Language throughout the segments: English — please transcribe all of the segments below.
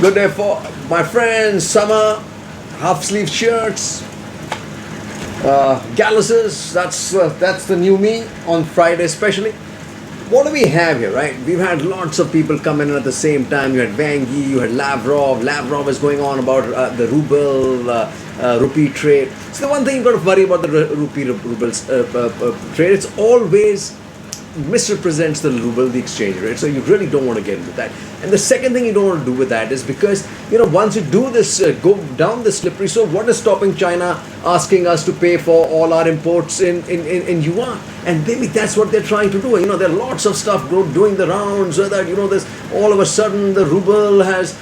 Good day for my friends. Summer, half sleeve shirts, galluses. That's the new me on Friday, especially. What do we have here, right? We've had lots of people come in at the same time. You had Wang Yi, you had Lavrov. Lavrov is going on about the rupee trade. So the one thing you've got to worry about the rubles trade, it's always misrepresents the ruble, the exchange rate. So you really don't want to get into that. And the second thing you don't want to do with that is because, once you do this, go down the slippery slope, what is stopping China asking us to pay for all our imports in yuan? And maybe that's what they're trying to do. There are lots of stuff doing the rounds, so that, this all of a sudden the ruble has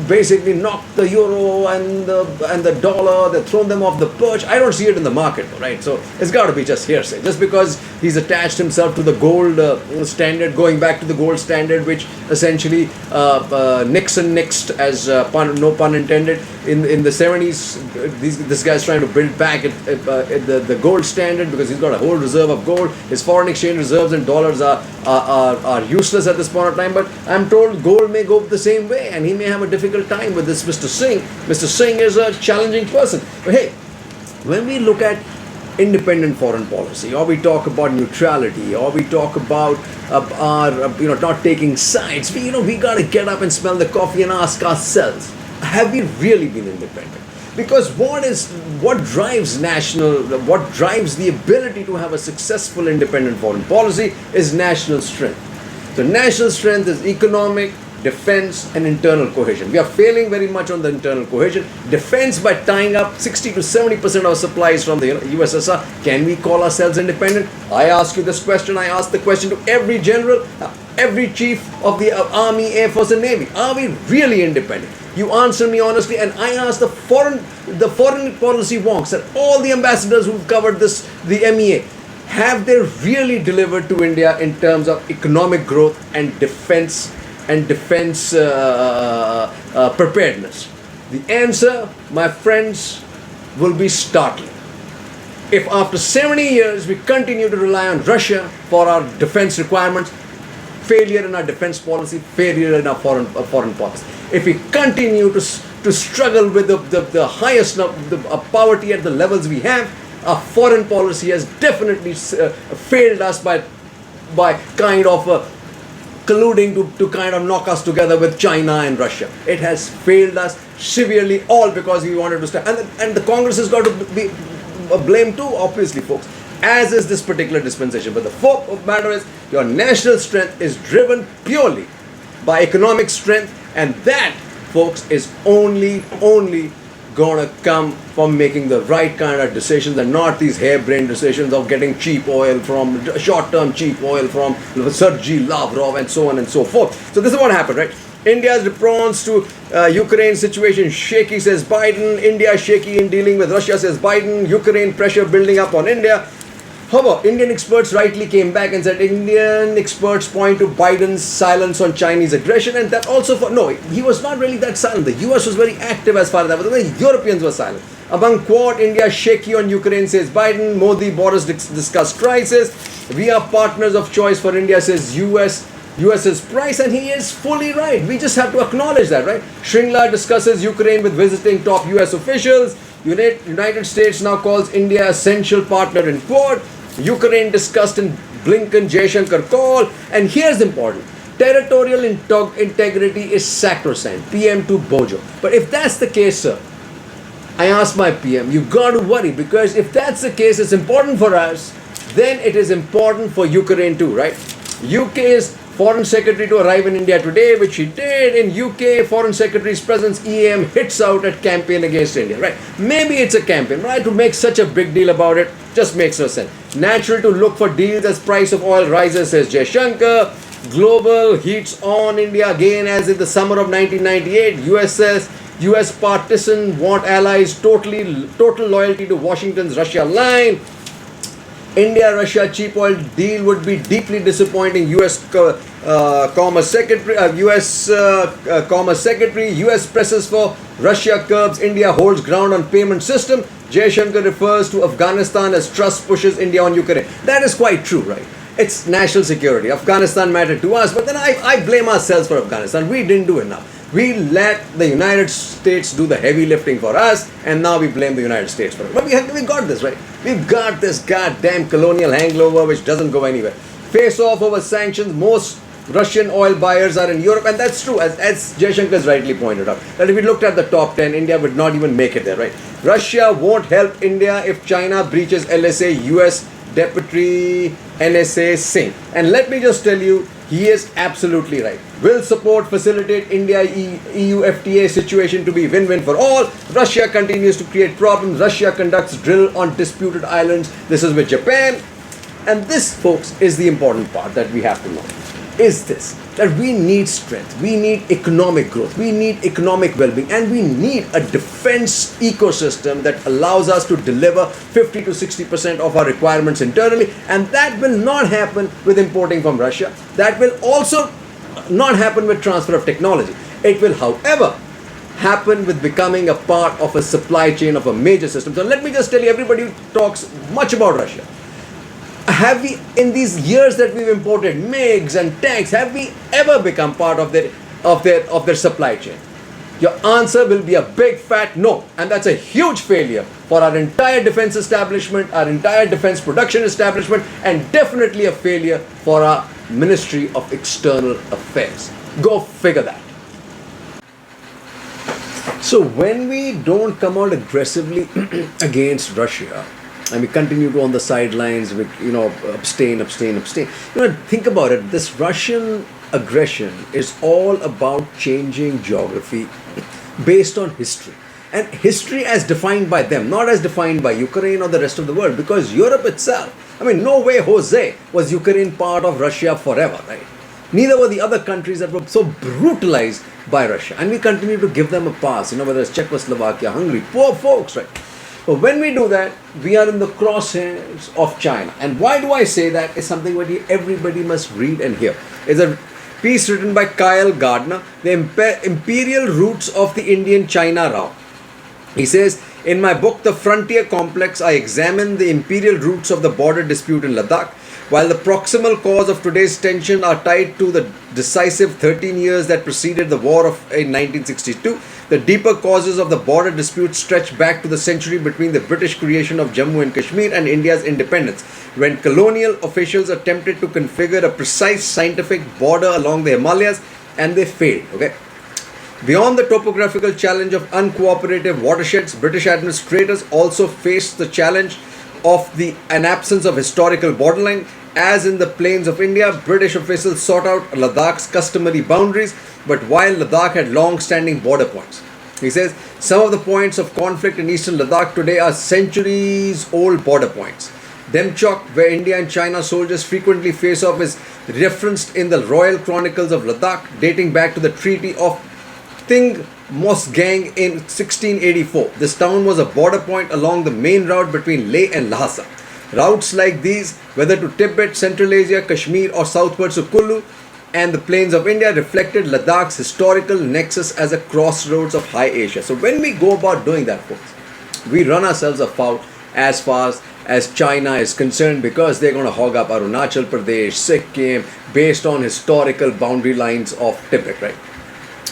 basically knocked the euro and the dollar, they've thrown them off the perch. I don't see it in the market, right? So it's got to be just hearsay. Just because he's attached himself to the gold standard, going back to the gold standard, which essentially Nixon nixed, as no pun intended, in the 70s. This guy's trying to build back the gold standard because he's got a whole reserve of gold. His foreign exchange reserves in dollars are useless at this point of time. But I'm told gold may go the same way, and he may have a difficult time with this Mr. Singh. Mr. Singh is a challenging person. But hey, when we look at independent foreign policy, or we talk about neutrality, or we talk about our not taking sides, we got to get up and smell the coffee and ask ourselves, have we really been independent? Because what drives the ability to have a successful independent foreign policy is national strength. So national strength is economic, defense, and internal cohesion. We are failing very much on the internal cohesion. Defense, by tying up 60 to 70% of our supplies from the USSR. Can we call ourselves independent? I ask you this question. I ask the question to every general, every chief of the Army, Air Force, and Navy. Are we really independent? You answer me honestly, and I ask the foreign policy wonks and all the ambassadors who've covered this, the MEA. Have they really delivered to India in terms of economic growth and defense preparedness? The answer, my friends, will be startling. If after 70 years we continue to rely on Russia for our defense requirements, failure in our defense policy, failure in our foreign policy. If we continue to struggle with the highest poverty at the levels we have, our foreign policy has definitely failed us by kind of colluding to kind of knock us together with China and Russia. It has failed us severely, all because we wanted to stand. And the Congress has got to be blamed too, obviously, folks, as is this particular dispensation. But the fact of the matter is, your national strength is driven purely by economic strength, and that, folks, is only gonna come from making the right kind of decisions and not these harebrained decisions of getting cheap oil from short-term cheap oil from Sergei Lavrov and so on and so forth. So this is what happened, right? India's response to Ukraine situation shaky, says Biden. India shaky in dealing with Russia, says Biden. Ukraine pressure building up on India. However, Indian experts rightly came back and said Indian experts point to Biden's silence on Chinese aggression, and that also he was not really that silent. The US was very active as far as that was. The Europeans were silent. Among Quad, India shaky on Ukraine, says Biden. Modi, Boris discuss crisis. We are partners of choice for India, says US's Price, and he is fully right. We just have to acknowledge that, right? Shringla discusses Ukraine with visiting top US officials. United States now calls India essential partner in Quad. Ukraine discussed in Blinken Jaishankar call. And here's important. Territorial integrity is sacrosanct. PM to Bojo. But if that's the case, sir, I ask my PM, you got to worry, because if that's the case, it's important for us, then it is important for Ukraine too, right? UK's Foreign Secretary to arrive in India today, which he did. In UK, Foreign Secretary's presence, EM hits out at campaign against India, right? Maybe it's a campaign, right? To make such a big deal about it just makes no sense. Natural to look for deals as price of oil rises, says Jaishankar. Global heats on India again as in the summer of 1998. US partisans want allies total loyalty to Washington's Russia line. India-Russia cheap oil deal would be deeply disappointing. U.S. Commerce Secretary. U.S. presses for Russia curbs. India holds ground on payment system. Jaishankar refers to Afghanistan as trust pushes India on Ukraine. That is quite true, right? It's national security. Afghanistan mattered to us, but then I blame ourselves for Afghanistan. We didn't do enough. We let the United States do the heavy lifting for us, and now we blame the United States for it. But we got this, right? We've got this goddamn colonial hangover which doesn't go anywhere. Face off over sanctions. Most Russian oil buyers are in Europe, and that's true, as Jaishankar's rightly pointed out. That if we looked at the top 10, India would not even make it there, right? Russia won't help India if China breaches LSA, US Deputy NSA Singh. And let me just tell you, he is absolutely right. Will support facilitate India EU FTA situation to be win-win for all. Russia continues to create problems. Russia conducts drill on disputed islands. This is with Japan. And this, folks, is the important part that we have to know. Is this, that we need strength, we need economic growth, we need economic well-being, and we need a defense ecosystem that allows us to deliver 50 to 60% of our requirements internally, and that will not happen with importing from Russia. That will also not happen with transfer of technology. It will, however, happen with becoming a part of a supply chain of a major system. So let me just tell you, everybody talks much about Russia. Have we, in these years that we've imported MiGs and tanks, have we ever become part of their supply chain? Your answer will be a big fat no, and that's a huge failure for our entire defense establishment, our entire defense production establishment, and definitely a failure for our Ministry of External Affairs. Go figure that. So when we don't come out aggressively against Russia, and we continue to on the sidelines with, abstain. Think about it. This Russian aggression is all about changing geography based on history. And history as defined by them, not as defined by Ukraine or the rest of the world. Because Europe itself, no way, Jose, was Ukraine part of Russia forever, right? Neither were the other countries that were so brutalized by Russia. And we continue to give them a pass, whether it's Czechoslovakia, Hungary, poor folks, right? But when we do that, we are in the crosshairs of China. And why do I say that? It's something that everybody must read and hear. It's a piece written by Kyle Gardner, The Imperial Roots of the Indian-China Row. He says, in my book, The Frontier Complex, I examine the imperial roots of the border dispute in Ladakh. While the proximal cause of today's tension are tied to the decisive 13 years that preceded the war in 1962, the deeper causes of the border dispute stretch back to the century between the British creation of Jammu and Kashmir and India's independence, when colonial officials attempted to configure a precise scientific border along the Himalayas, and they failed. Okay. Beyond the topographical challenge of uncooperative watersheds, British administrators also faced the challenge of an absence of historical borderline. As in the plains of India, British officials sought out Ladakh's customary boundaries, but while Ladakh had long-standing border points. He says, some of the points of conflict in eastern Ladakh today are centuries-old border points. Demchok, where India and China soldiers frequently face off, is referenced in the Royal Chronicles of Ladakh, dating back to the Treaty of Ting Mosgang in 1684. This town was a border point along the main route between Leh and Lhasa. Routes like these, whether to Tibet, Central Asia, Kashmir, or southwards to Kullu and the plains of India, reflected Ladakh's historical nexus as a crossroads of High Asia. So when we go about doing that, folks, we run ourselves afoul as far as China is concerned, because they're going to hog up Arunachal Pradesh, Sikkim, based on historical boundary lines of Tibet, right?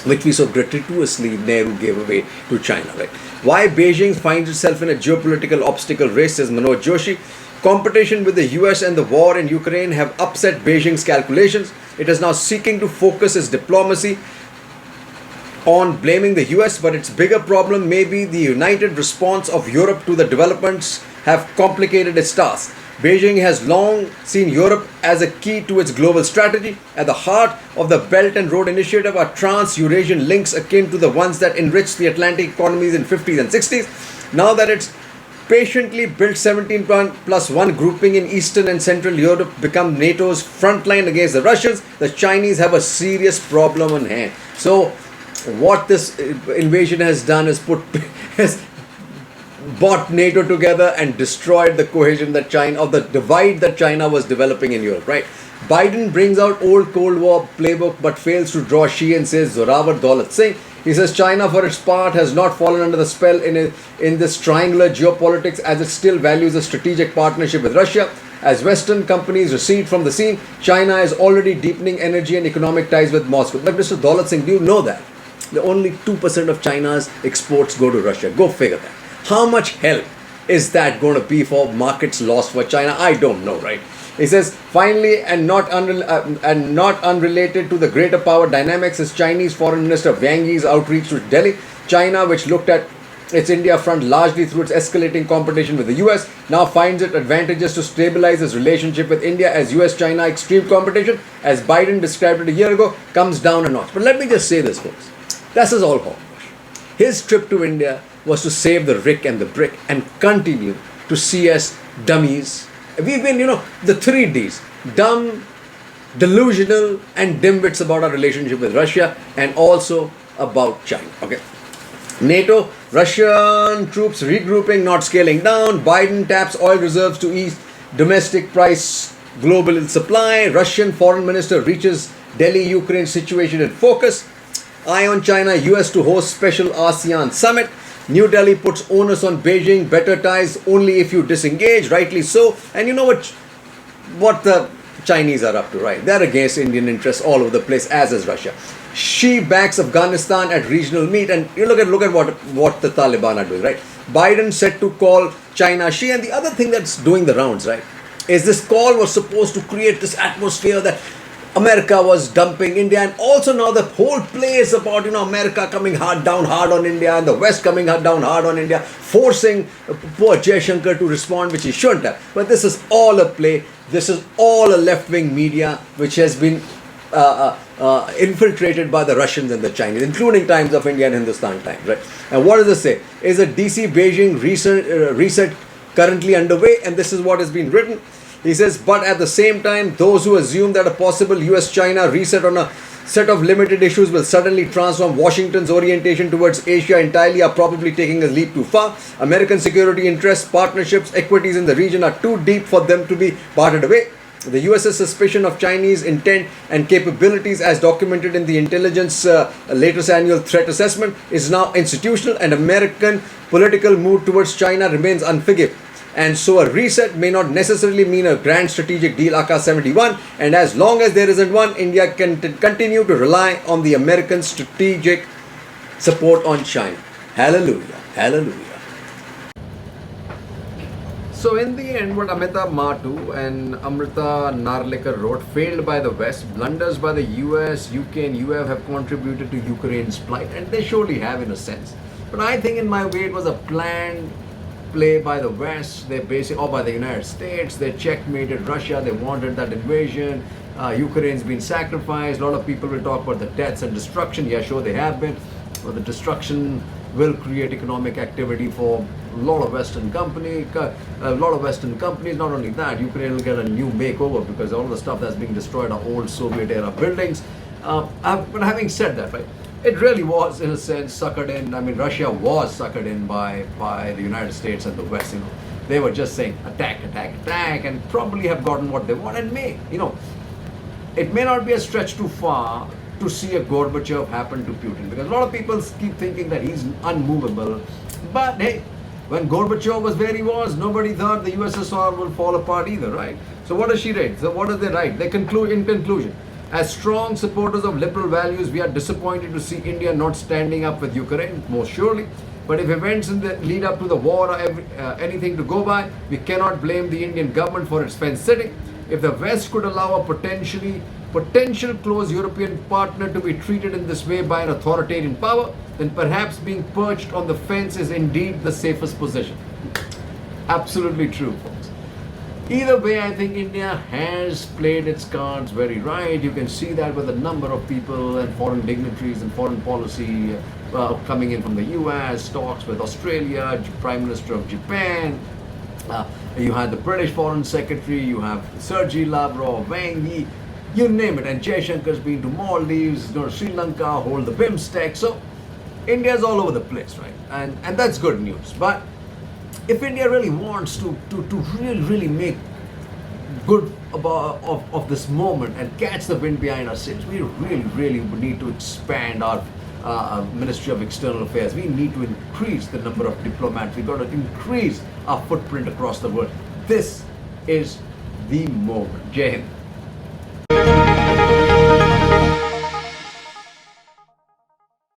Which we so gratuitously Nehru gave away to China, right? Why Beijing finds itself in a geopolitical obstacle race, says Manoj Joshi. Competition with the US and the war in Ukraine have upset Beijing's calculations. It is now seeking to focus its diplomacy on blaming the US, but its bigger problem may be the united response of Europe to the developments have complicated its task. Beijing has long seen Europe as a key to its global strategy. At the heart of the Belt and Road Initiative are trans-Eurasian links akin to the ones that enriched the Atlantic economies in 50s and 60s. Now that it's patiently built 17 plus 1 grouping in Eastern and Central Europe become NATO's front line against the Russians, the Chinese have a serious problem on hand. So what this invasion has done is has brought NATO together and destroyed the cohesion that the divide that China was developing in Europe, right? Biden brings out old Cold War playbook but fails to draw Xi and says Zorawar Daulat Singh. He says China, for its part, has not fallen under the spell in this triangular geopolitics, as it still values a strategic partnership with Russia. As Western companies recede from the scene, China is already deepening energy and economic ties with Moscow. But Mr. Daulat Singh, do you know that The only 2% of China's exports go to Russia. Go figure that. How much help is that going to be for markets lost for China? I don't know, right? He says, finally, and not unrelated to the greater power dynamics, is Chinese Foreign Minister Wang Yi's outreach to Delhi. China, which looked at its India front largely through its escalating competition with the US, now finds it advantageous to stabilize its relationship with India as US-China extreme competition, as Biden described it a year ago, comes down a notch. But let me just say this, folks. This is all hogwash. His trip to India was to save the Rick and the Brick and continue to see us dummies. We've been, the 3Ds, dumb, delusional, and dimwits about our relationship with Russia and also about China. Okay. NATO, Russian troops regrouping, not scaling down. Biden taps oil reserves to ease domestic price, global supply. Russian foreign minister reaches Delhi, Ukraine situation in focus. Eye on China, US to host special ASEAN summit. New Delhi puts onus on Beijing, better ties only if you disengage, rightly so. And you know what the Chinese are up to, right? They're against Indian interests all over the place, as is Russia. Xi backs Afghanistan at regional meet, and you look at what the Taliban are doing, right? Biden said to call China Xi, and the other thing that's doing the rounds, right, is this call was supposed to create this atmosphere that America was dumping India, and also now the whole play is about, America coming down hard on India, and the West coming down hard on India, forcing poor Jaishankar to respond, which he shouldn't have. But this is all a play. This is all a left-wing media which has been infiltrated by the Russians and the Chinese, including Times of India and Hindustan Times, right? And what does this say? Is a DC Beijing reset currently underway? And this is what has been written. He says, but at the same time, those who assume that a possible US-China reset on a set of limited issues will suddenly transform Washington's orientation towards Asia entirely are probably taking a leap too far. American security interests, partnerships, equities in the region are too deep for them to be parted away. The US's suspicion of Chinese intent and capabilities, as documented in the intelligence latest annual threat assessment, is now institutional, and American political mood towards China remains unforgiving. And so a reset may not necessarily mean a grand strategic deal aka 71, and as long as there isn't one, India can continue to rely on the American strategic support on China. Hallelujah, hallelujah. So in the end, what Amita Matu and Amrita Narlikar wrote, failed by the West, blunders by the US, UK and UF have contributed to Ukraine's plight, and they surely have in a sense. But I think in my way it was a planned play by the West, or by the United States. They checkmated Russia, they wanted that invasion. Ukraine's been sacrificed. A lot of people will talk about the deaths and destruction. Yeah, sure, they have been. But the destruction will create economic activity for a lot of Western companies. Not only that, Ukraine will get a new makeover because all the stuff that's being destroyed are old Soviet era buildings. But having said that, right, it really was, in a sense, suckered in. I mean, Russia was suckered in by the United States and the West. They were just saying attack, attack, attack, and probably have gotten what they want. And it may not be a stretch too far to see a Gorbachev happen to Putin, because a lot of people keep thinking that he's unmovable. But hey, when Gorbachev was where he was, nobody thought the USSR will fall apart either, right? So what does she write? So what does they write? They conclude, in conclusion, as strong supporters of liberal values, we are disappointed to see India not standing up with Ukraine, most surely. But if events in the lead up to the war are anything to go by, we cannot blame the Indian government for its fence sitting. If the West could allow a potential close European partner to be treated in this way by an authoritarian power, then perhaps being perched on the fence is indeed the safest position. Absolutely true, folks. Either way, I think India has played its cards very right. You can see that with a number of people and foreign dignitaries and foreign policy coming in from the US, talks with Australia, Prime Minister of Japan. You had the British Foreign Secretary, you have Sergei Lavrov, Wang Yi, you name it. And Jaishankar's been to Maldives, Sri Lanka, hold the BIMSTEC. So India's all over the place, right? And that's good news. But if India really wants to really make good of this moment and catch the wind behind our sails, we really need to expand our Ministry of External Affairs. We need to increase the number of diplomats. We've got to increase our footprint across the world. This is the moment. Jai Hind.